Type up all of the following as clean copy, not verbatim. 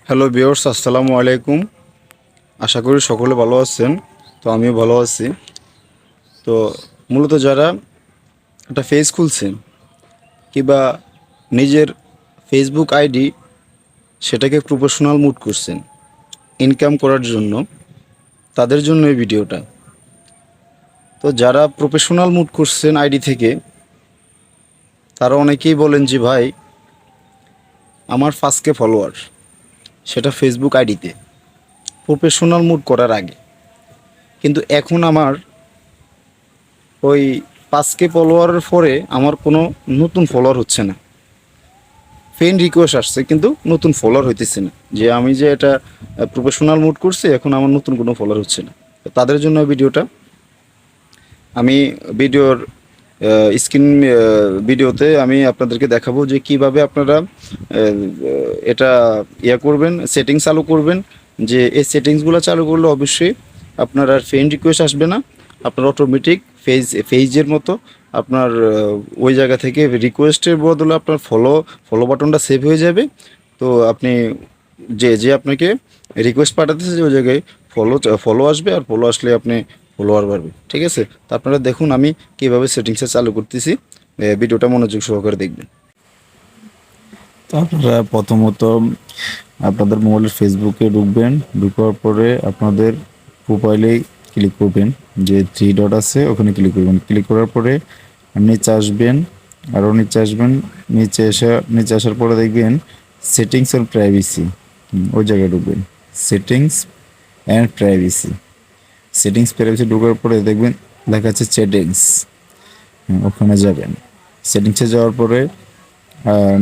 Hello viewers, আসসালামু আলাইকুম। আশা করি সকলে ভালো আছেন। তো আমিও ভালো আছি। তো মূলত যারা একটা পেজ খুলছেন কিংবা নিজের ফেসবুক আইডি সেটাকে প্রফেশনাল মুড করছেন ইনকাম করার জন্য, তাদের জন্য এই ভিডিওটা। তো যারা প্রফেশনাল মুড করছেন আইডি থেকে, তারা অনেকেই বলেন যে ভাই আমার 5K ফলোয়ার, সেটা ফেসবুক আইডিতে প্রফেশনাল মুড করার আগে। কিন্তু এখন আমার ওই 5K ফলোয়ারের পরে আমার কোনো নতুন ফলোয়ার হচ্ছে না। ফ্রেন্ড রিকোয়েস্ট আসছে কিন্তু নতুন ফলোয়ার হইতেছে না, যে আমি যে এটা প্রফেশনাল মুড করছি এখন আমার নতুন কোনো ফলোয়ার হচ্ছে না। তো তাদের জন্য ভিডিওটা। আমি ভিডিওর স্ক্রিন ভিডিওতে আমি আপনাদেরকে দেখাবো যে কিভাবে আপনারা এটা করবেন, সেটিংস চালু করবেন। যে এই সেটিংসগুলো চালু করলে অবশ্যই আপনার আর ফ্রেন্ড রিকোয়েস্ট আসবে না। আপনার অটোমেটিক ফেজের মতো আপনার ওই জায়গা থেকে রিকোয়েস্টের বদলে আপনার ফলো বাটনটা সেভ হয়ে যাবে। তো আপনি যে আপনাকে রিকোয়েস্ট পাঠাতেছে যে ওই জায়গায় ফলো আসবে, আর ফলো আসলে আপনি ফলোয়ার বাড়বে। ঠিক আছে, তো আপনারা দেখুন আমি কীভাবে সেটিংসে চালু করতেছি। ভিডিওটা মনোযোগ সহকারে দেখবেন। তো আপনারা প্রথমত আপনাদের মোবাইলের ফেসবুকে ঢুকবেন। ঢুকার পরে আপনাদের প্রোফাইলে ক্লিক করবেন, যে থ্রি ডট আছে ওখানে ক্লিক করবেন। ক্লিক করার পরে নিচে আসবেন, আরও নিচে আসবেন। নিচে আসার পরে দেখবেন সেটিংস অ্যান্ড প্রাইভেসি, ওই জায়গায় ঢুকবেন। সেটিংস অ্যান্ড প্রাইভেসি ঢোকার পরে দেখবেন লেখা আছে সেটিংস, ওখানে যাবেন। সেটিংসে যাওয়ার পরে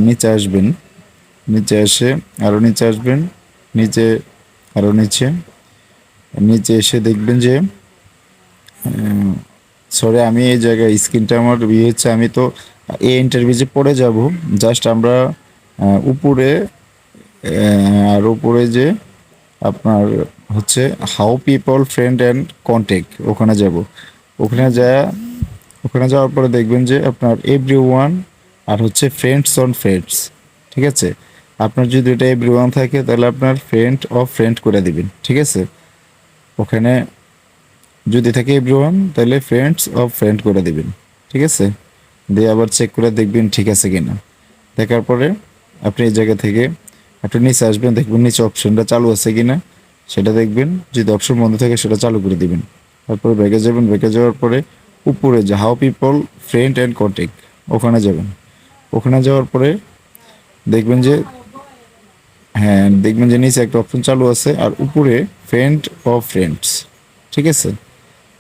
নিচে আসবেন। নিচে এসে আরও নিচে আসবেন, নিচে আরও নিচে এসে দেখবেন যে সরি, আমি এই জায়গায় স্ক্রিনটা আমার হচ্ছে, আমি তো এই ইন্টারভিউতে পড়ে যাব। জাস্ট আমরা উপরে আর উপরে যে আপনার হচ্ছে how people friend and contact, ওখানে যাব। ওখানে যাওয়ার পরে দেখবেন যে আপনার এভরি ওয়ান আর হচ্ছে ফ্রেন্ডস অন ফ্রেন্ডস। ঠিক আছে, আপনার যদি এটা এভরি ওয়ান থাকে তাহলে আপনার ফ্রেন্ড অফ ফ্রেন্ড করে দিবেন। ঠিক আছে, ওখানে যদি থাকে এভরি ওয়ান তাহলে ফ্রেন্ডস অফ ফ্রেন্ড করে দিবেন। ঠিক আছে, দিয়ে আবার চেক করে দেখবেন ঠিক আছে কিনা। দেখার পরে আপনি এই জায়গা থেকে একটু নিচে আসবেন, দেখবেন নিচে অপশনটা চালু আছে কিনা সেটা দেখবেন। যদি অপশন বন্ধ থাকে সেটা চালু করে দিবেন। তারপরে ব্যাকে যাবেন। ব্যাকে যাওয়ার পরে উপরে যে how people friend and contact, ওখানে যাবেন। ওখানে যাওয়ার পরে দেখবেন যে দেখবেন যে নিচে একটা অপশন চালু আছে আর উপরে ফ্রেন্ড অফ ফ্রেন্ডস। ঠিক আছে,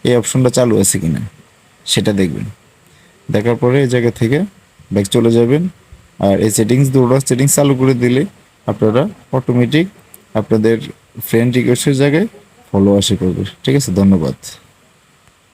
এই অপশনটা চালু আছে কিনা সেটা দেখবেন। দেখার পরে এই জায়গা থেকে ব্যাক চলে যাবেন। আর এই সেটিংস চালু করে দিলে আপনারা অটোমেটিক আপনাদের ফ্রেন্ড রিকোয়েস্টের জায়গায় ফলো আসে করবে। ঠিক আছে, ধন্যবাদ।